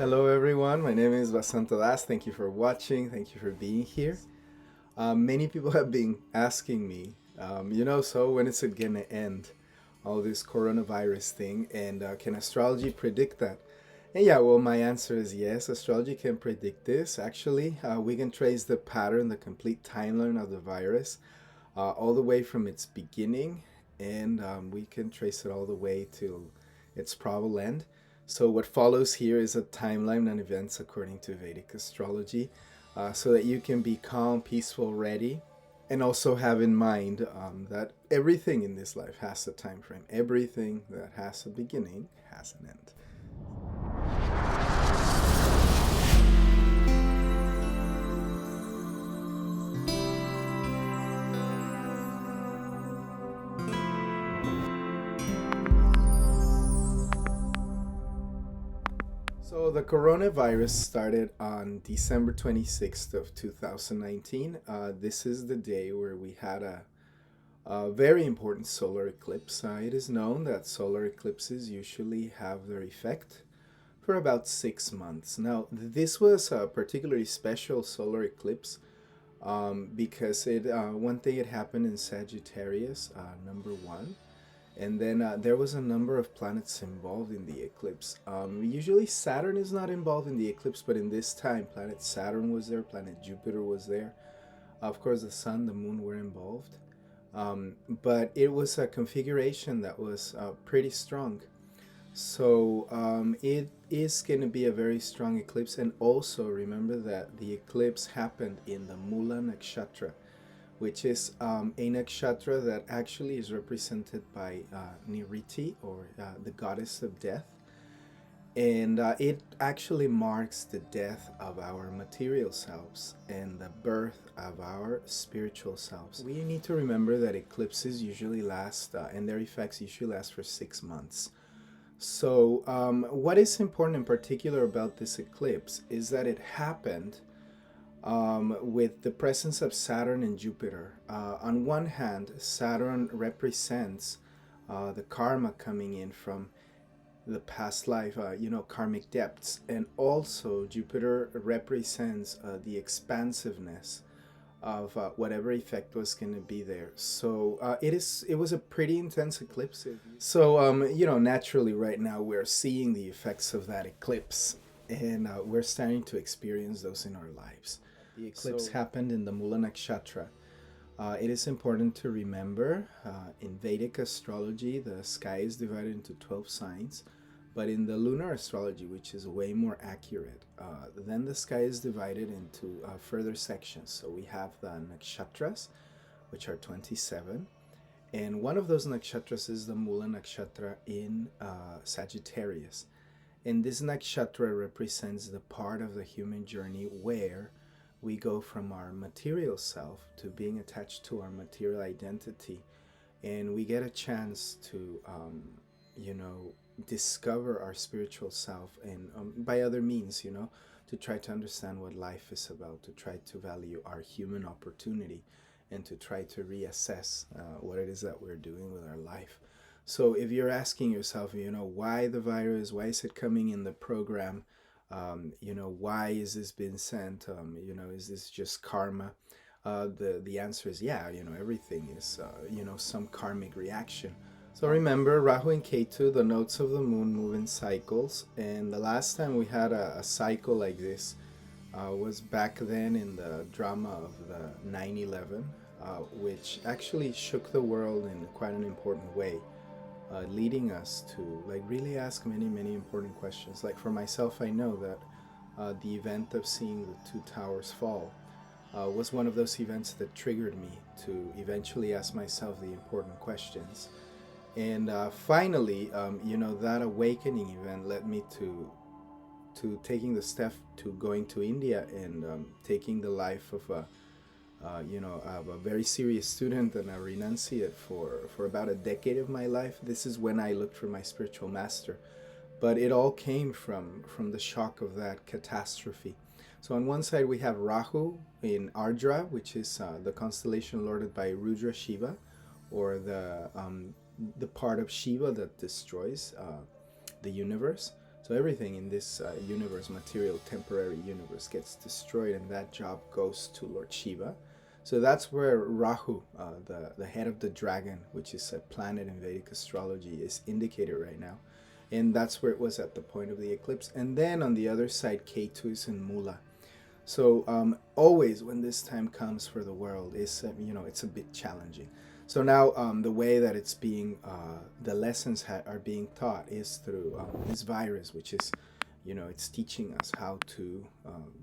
Hello everyone, my name is Basantodas. Thank you for watching, thank you for being here. Many people have been asking me, so when is it gonna end, all this coronavirus thing, and can astrology predict that? And yeah, well, my answer is yes, astrology can predict this. Actually, we can trace the pattern, the complete timeline of the virus, all the way from its beginning, and we can trace it all the way to its probable end. So what follows here is a timeline and events according to Vedic astrology, so that you can be calm, peaceful, ready, and also have in mind that everything in this life has a time frame. Everything that has a beginning has an end. So the coronavirus started on December 26th of 2019. This is the day where we had a very important solar eclipse. It is known that solar eclipses usually have their effect for about 6 months. Now, this was a particularly special solar eclipse because one thing it happened in Sagittarius, number one. And then there was a number of planets involved in the eclipse. Usually Saturn is not involved in the eclipse, but in this time, planet Saturn was there, planet Jupiter was there. Of course, the sun, the moon were involved. But it was a configuration that was pretty strong. So it is going to be a very strong eclipse. And also remember that the eclipse happened in the Moola nakshatra, which is a nakshatra that actually is represented by Niriti, or the goddess of death. And it actually marks the death of our material selves and the birth of our spiritual selves. We need to remember that eclipses usually last, and their effects usually last for 6 months. So what is important in particular about this eclipse is that it happened with the presence of Saturn and Jupiter. On one hand, Saturn represents the karma coming in from the past life, karmic depths, and also Jupiter represents the expansiveness of whatever effect was going to be there. So it was a pretty intense eclipse. So naturally right now we're seeing the effects of that eclipse, and we're starting to experience those in our lives. The eclipse happened in the Moola nakshatra. It is important to remember in Vedic astrology, the sky is divided into 12 signs, but in the lunar astrology, which is way more accurate, then the sky is divided into further sections. So we have the nakshatras, which are 27, and one of those nakshatras is the Moola nakshatra in Sagittarius. And this nakshatra represents the part of the human journey where we go from our material self to being attached to our material identity, and we get a chance to discover our spiritual self, and by other means, to try to understand what life is about, to try to value our human opportunity, and to try to reassess what it is that we're doing with our life. So if you're asking yourself, why the virus, why is it coming in the program, why is this being sent? Is this just karma? The answer is yeah. Everything is some karmic reaction. So remember, Rahu and Ketu, the nodes of the moon, move in cycles, and the last time we had a cycle like this was back then in the drama of the 9/11, which actually shook the world in quite an important way. Leading us to really ask many important questions. Like for myself, I know that the event of seeing the two towers fall was one of those events that triggered me to eventually ask myself the important questions. And finally, that awakening event led me to taking the step to going to India and taking the life of a very serious student and a renunciate for about a decade of my life. This is when I looked for my spiritual master. But it all came from the shock of that catastrophe. So on one side we have Rahu in Ardra, which is the constellation lorded by Rudra Shiva, or the part of Shiva that destroys the universe. So everything in this universe, material, temporary universe, gets destroyed, and that job goes to Lord Shiva. So that's where Rahu, the head of the dragon, which is a planet in Vedic astrology, is indicated right now. And that's where it was at the point of the eclipse. And then on the other side, Ketu is in Moola. So always when this time comes for the world, is it's a bit challenging. So now the way that it's being, the lessons are being taught is through this virus, which is, it's teaching us how to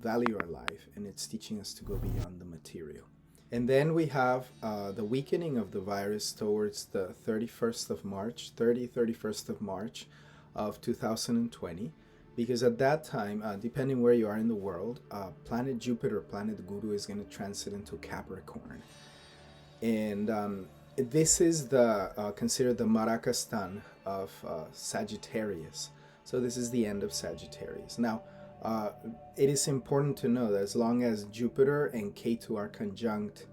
value our life, and it's teaching us to go beyond the material. And then we have the weakening of the virus towards the 31st of March, 31st of March of 2020. Because at that time, depending where you are in the world, planet Jupiter, planet Guru, is going to transit into Capricorn. And this is considered the Marakastan of Sagittarius. So this is the end of Sagittarius. Now, it is important to know that as long as Jupiter and Ketu are conjunct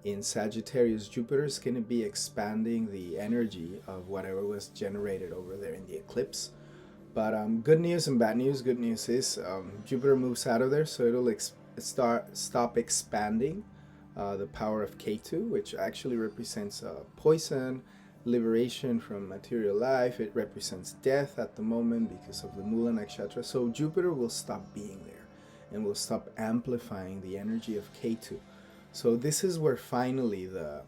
in Sagittarius, Jupiter is going to be expanding the energy of whatever was generated over there in the eclipse. But good news and bad news. Good news is Jupiter moves out of there, so it'll stop expanding the power of Ketu, which actually represents poison, liberation from material life. It represents death at the moment because of the moola nakshatra. So Jupiter will stop being there and will stop amplifying the energy of Ketu. So this is where finally the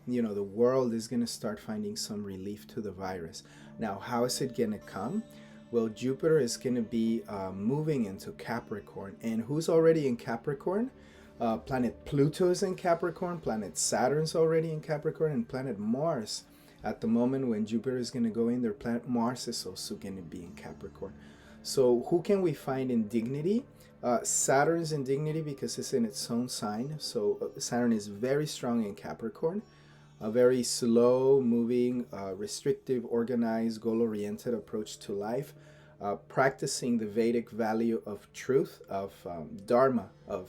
world is going to start finding some relief to the virus. Now, how is it going to come? Well, Jupiter is going to be moving into Capricorn. And who's already in Capricorn? Planet Pluto is in Capricorn, planet Saturn's already in Capricorn, and planet Mars. At the moment when Jupiter is going to go in there, planet Mars is also going to be in Capricorn. So who can we find in dignity? Saturn's in dignity because it's in its own sign. So Saturn is very strong in Capricorn. A very slow moving, restrictive, organized, goal-oriented approach to life, practicing the Vedic value of truth, of dharma, of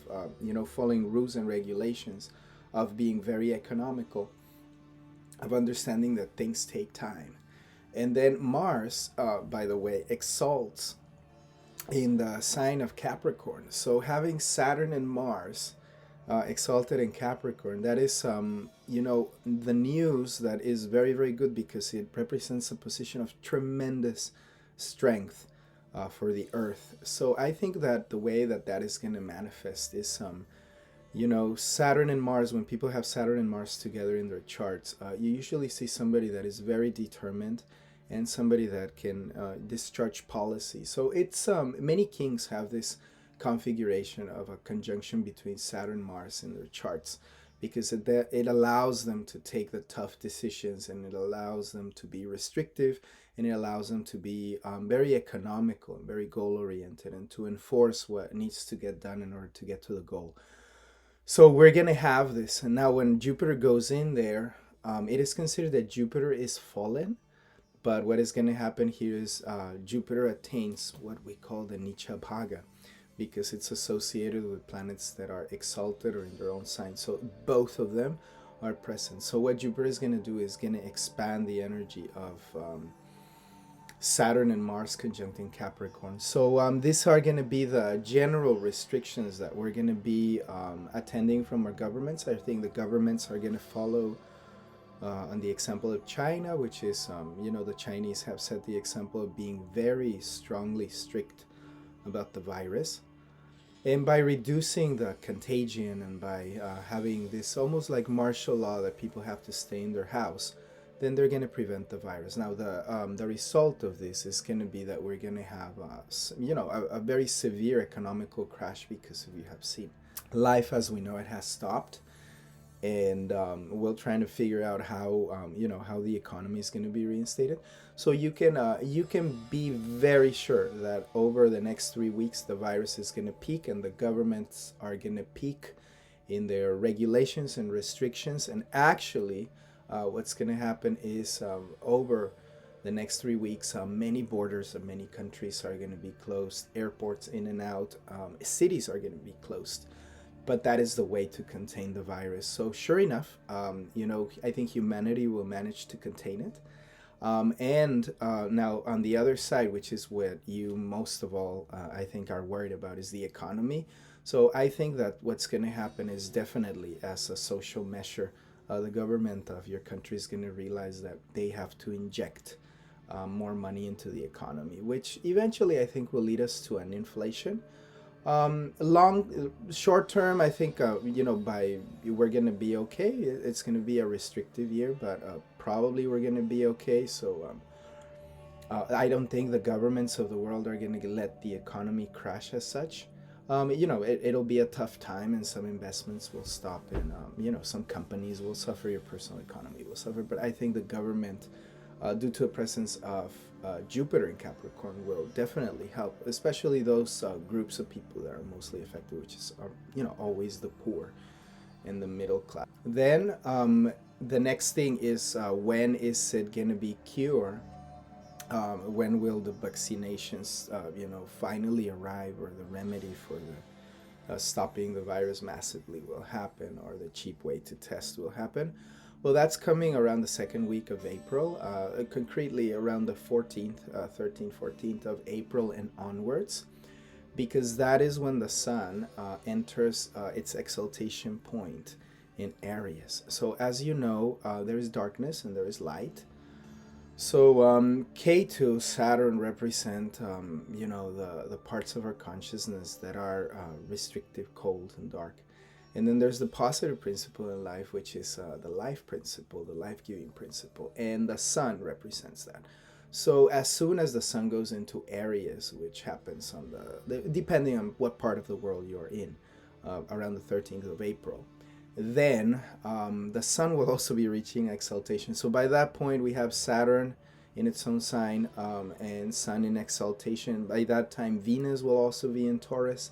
following rules and regulations, of being very economical, of understanding that things take time. And then Mars, by the way, exalts in the sign of Capricorn. So having Saturn and Mars exalted in Capricorn, that is the news that is very, very good, because it represents a position of tremendous strength for the earth. So I think that the way that is going to manifest is Saturn and Mars. When people have Saturn and Mars together in their charts, you usually see somebody that is very determined and somebody that can discharge policy. So it's many kings have this configuration of a conjunction between Saturn and Mars in their charts, because it allows them to take the tough decisions, and it allows them to be restrictive, and it allows them to be very economical and very goal-oriented, and to enforce what needs to get done in order to get to the goal. So we're going to have this. And now when Jupiter goes in there, it is considered that Jupiter is fallen. But what is going to happen here is Jupiter attains what we call the Nicha Bhaga, because it's associated with planets that are exalted or in their own sign. So both of them are present. So what Jupiter is going to do is going to expand the energy of Saturn and Mars conjuncting Capricorn. So these are going to be the general restrictions that we're going to be attending from our governments. I think the governments are going to follow on the example of China, which is, the Chinese have set the example of being very strongly strict about the virus. And by reducing the contagion, and by having this almost like martial law that people have to stay in their house, then they're going to prevent the virus. Now, the result of this is going to be that we're going to have, a very severe economical crash, because if you have seen, life as we know it has stopped. And we're trying to figure out how how the economy is going to be reinstated. So you can be very sure that over the next 3 weeks the virus is going to peak, and the governments are going to peak in their regulations and restrictions. And actually, what's going to happen is over the next 3 weeks, many borders of many countries are going to be closed. Airports in and out, cities are going to be closed. But that is the way to contain the virus. So sure enough, I think humanity will manage to contain it. And now on the other side, which is what you most of all, I think, are worried about, is the economy. So I think that what's going to happen is definitely, as a social measure, the government of your country is going to realize that they have to inject more money into the economy, which eventually I think will lead us to an inflation. Short term, I think, by we're gonna be okay. It's gonna be a restrictive year, but probably we're gonna be okay. So I don't think the governments of the world are gonna let the economy crash as such. It'll be a tough time, and some investments will stop, and some companies will suffer. Your personal economy will suffer, but I think the government, due to the presence of Jupiter in Capricorn, will definitely help, especially those groups of people that are mostly affected, which is always the poor and the middle class. Then the next thing is, when is it gonna be cured? When will the vaccinations finally arrive, or the remedy for the stopping the virus massively will happen, or the cheap way to test will happen? Well, that's coming around the second week of April, concretely around the 14th, 13th, 14th of April and onwards, because that is when the sun enters its exaltation point in Aries. So as you know, there is darkness and there is light. So K2, Saturn, represent the parts of our consciousness that are restrictive, cold, and dark. And then there's the positive principle in life, which is the life principle, the life-giving principle. And the sun represents that. So as soon as the sun goes into Aries, which happens on depending on what part of the world you're in, around the 13th of April, then the sun will also be reaching exaltation. So by that point, we have Saturn in its own sign, and sun in exaltation. By that time, Venus will also be in Taurus.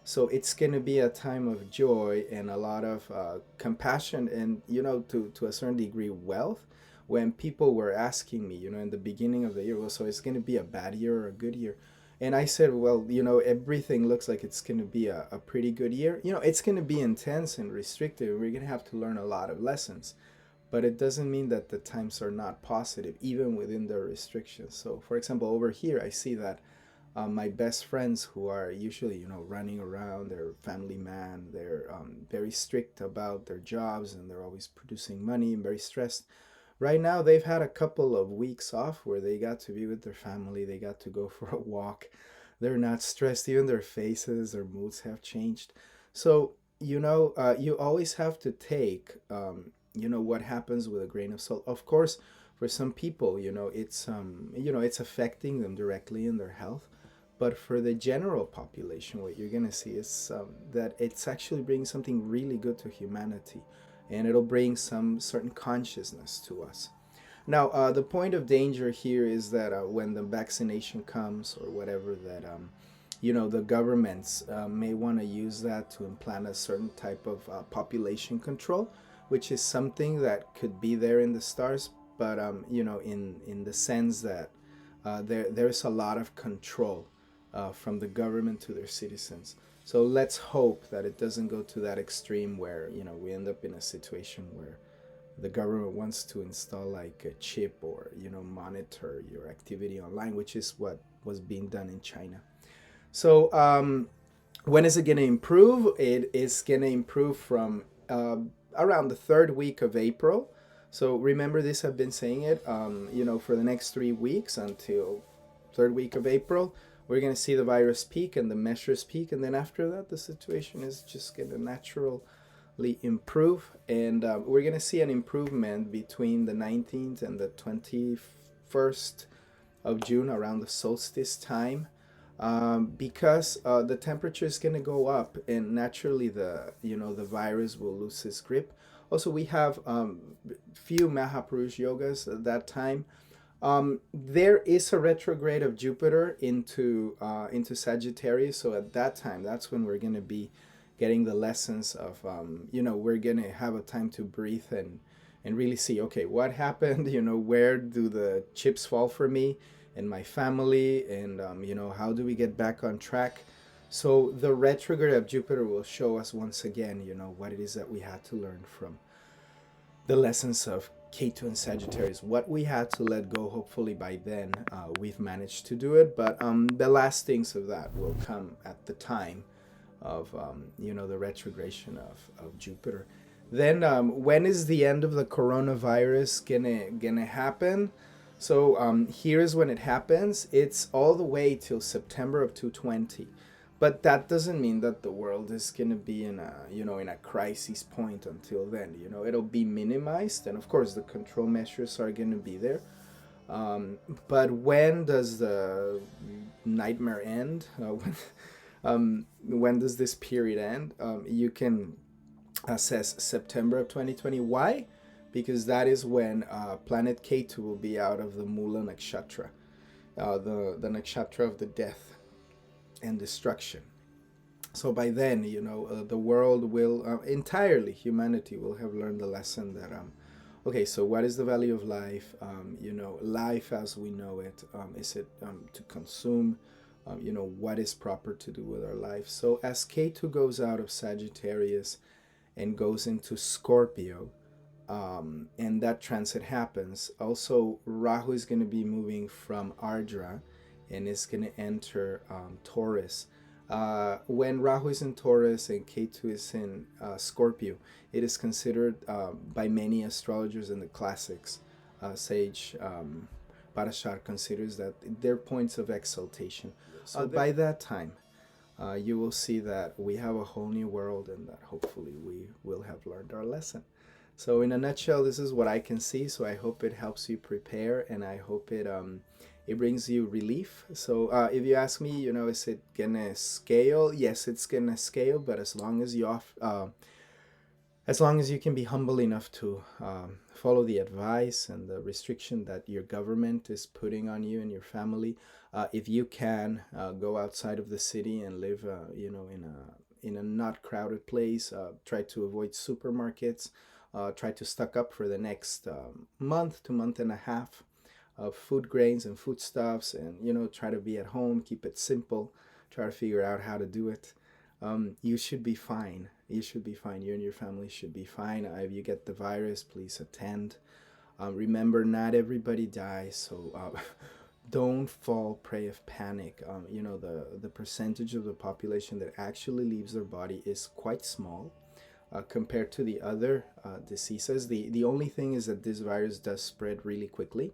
So it's going to be a time of joy and a lot of compassion, and, to a certain degree, wealth. When people were asking me, in the beginning of the year, well, so it's going to be a bad year or a good year? And I said, well, everything looks like it's going to be a pretty good year. It's going to be intense and restrictive. We're going to have to learn a lot of lessons. But it doesn't mean that the times are not positive, even within the restrictions. So, for example, over here, I see that my best friends, who are usually, running around, they're family man, they're very strict about their jobs, and they're always producing money and very stressed. Right now, they've had a couple of weeks off where they got to be with their family. They got to go for a walk. They're not stressed. Even their faces, their moods have changed. So, you always have to take, what happens with a grain of salt. Of course, for some people, it's affecting them directly in their health. But for the general population, what you're going to see is that it's actually bringing something really good to humanity. And it'll bring some certain consciousness to us. Now, the point of danger here is that when the vaccination comes, or whatever, that the governments may want to use that to implant a certain type of population control, which is something that could be there in the stars, but in the sense that there's a lot of control from the government to their citizens. So let's hope that it doesn't go to that extreme where, we end up in a situation where the government wants to install like a chip, or, monitor your activity online, which is what was being done in China. So when is it going to improve? It is going to improve from around the third week of April. So remember this, I've been saying it, for the next 3 weeks until third week of April. We're going to see the virus peak and the measures peak, and then after that, the situation is just going to naturally improve. And we're going to see an improvement between the 19th and the 21st of June, around the solstice time, because the temperature is going to go up, and naturally the virus will lose its grip. Also, we have few Mahapurush yogas at that time. There is a retrograde of Jupiter into Sagittarius, so at that time, that's when we're going to be getting the lessons of, we're going to have a time to breathe and really see, okay, what happened, where do the chips fall for me and my family, and, how do we get back on track? So the retrograde of Jupiter will show us once again, what it is that we had to learn from the lessons of Ketu and Sagittarius. What we had to let go, hopefully by then, we've managed to do it. But the last things of that will come at the time of, the retrogression of Jupiter. Then when is the end of the coronavirus gonna happen? So here's when it happens. It's all the way till September of 2020. But that doesn't mean that the world is going to be in a crisis point until then. It'll be minimized, and of course the control measures are going to be there. But when does the nightmare end? When does this period end? You can assess September of 2020. Why? Because that is when planet Ketu will be out of the moola nakshatra, the nakshatra of the death and destruction. So by then, the world will entirely, humanity will have learned the lesson that okay, so what is the value of life? Life as we know it, is it to consume? What is proper to do with our life? So as Ketu goes out of Sagittarius and goes into Scorpio, and that transit happens, also Rahu is going to be moving from Ardra and is going to enter Taurus. When Rahu is in Taurus and Ketu is in Scorpio, it is considered by many astrologers in the classics, Sage Parashar considers that they're points of exaltation. So by that time, you will see that we have a whole new world and that hopefully we will have learned our lesson. So in a nutshell, this is what I can see. So I hope it helps you prepare, and I hope it brings you relief. So if you ask me, is it gonna scale? Yes, it's gonna scale, but as long as you can be humble enough to follow the advice and the restriction that your government is putting on you and your family, if you can go outside of the city and live, in a not crowded place, try to avoid supermarkets, try to stock up for the next month to month and a half of food grains and foodstuffs, and try to be at home, keep it simple, try to figure out how to do it. You should be fine. You should be fine. You and your family should be fine. If you get the virus, please attend. Remember, not everybody dies, so don't fall prey of panic. The percentage of the population that actually leaves their body is quite small compared to the other diseases. The only thing is that this virus does spread really quickly.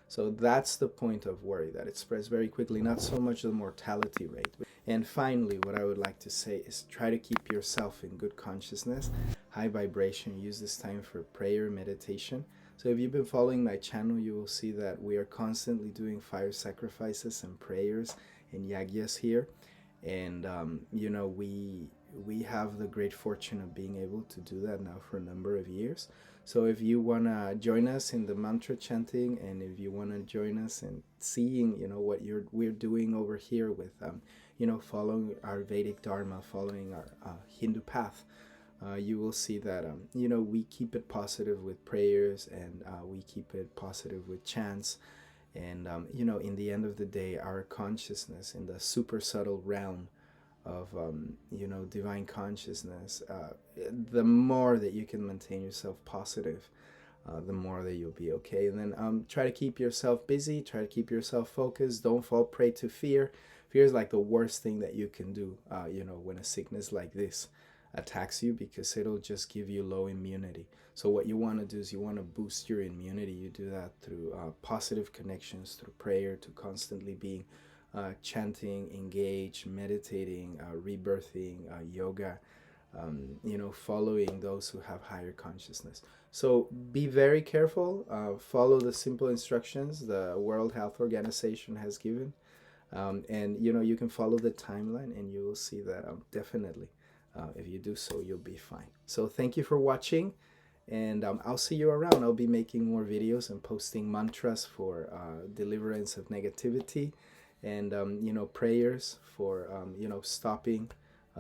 So that's the point of worry, that it spreads very quickly, not so much the mortality rate. And finally, what I would like to say is try to keep yourself in good consciousness, high vibration. Use this time for prayer, meditation. So if you've been following my channel, you will see that we are constantly doing fire sacrifices and prayers and yagyas here. And, we have the great fortune of being able to do that now for a number of years. So if you want to join us in the mantra chanting, and if you want to join us in seeing, what we're doing over here with, following our Vedic Dharma, following our Hindu path, you will see that, we keep it positive with prayers, and we keep it positive with chants. And, in the end of the day, our consciousness in the super subtle realm of, divine consciousness, the more that you can maintain yourself positive, the more that you'll be okay. And then try to keep yourself busy, try to keep yourself focused. Don't fall prey to fear. Fear is like the worst thing that you can do, when a sickness like this attacks you, because it'll just give you low immunity. So what you want to do is you want to boost your immunity. You do that through positive connections, through prayer, to constantly being chanting, engage, meditating, rebirthing, yoga, following those who have higher consciousness. So be very careful. Follow the simple instructions the World Health Organization has given. And, you can follow the timeline, and you will see that definitely, if you do so, you'll be fine. So thank you for watching. And I'll see you around. I'll be making more videos and posting mantras for deliverance of negativity, and prayers for stopping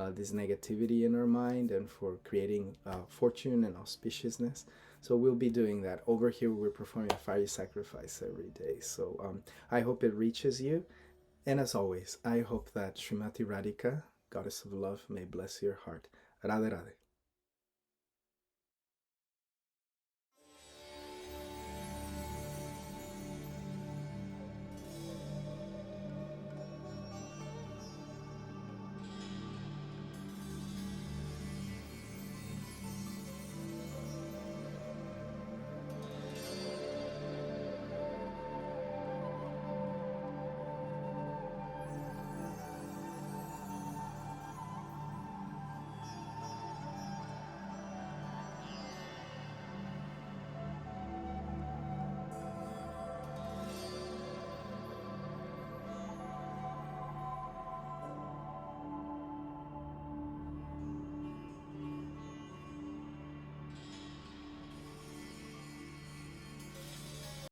this negativity in our mind, and for creating fortune and auspiciousness. So we'll be doing that. Over here, we're performing a fire sacrifice every day. So I hope it reaches you. And as always, I hope that Srimati Radhika, Goddess of Love, may bless your heart. Radhe Radhe.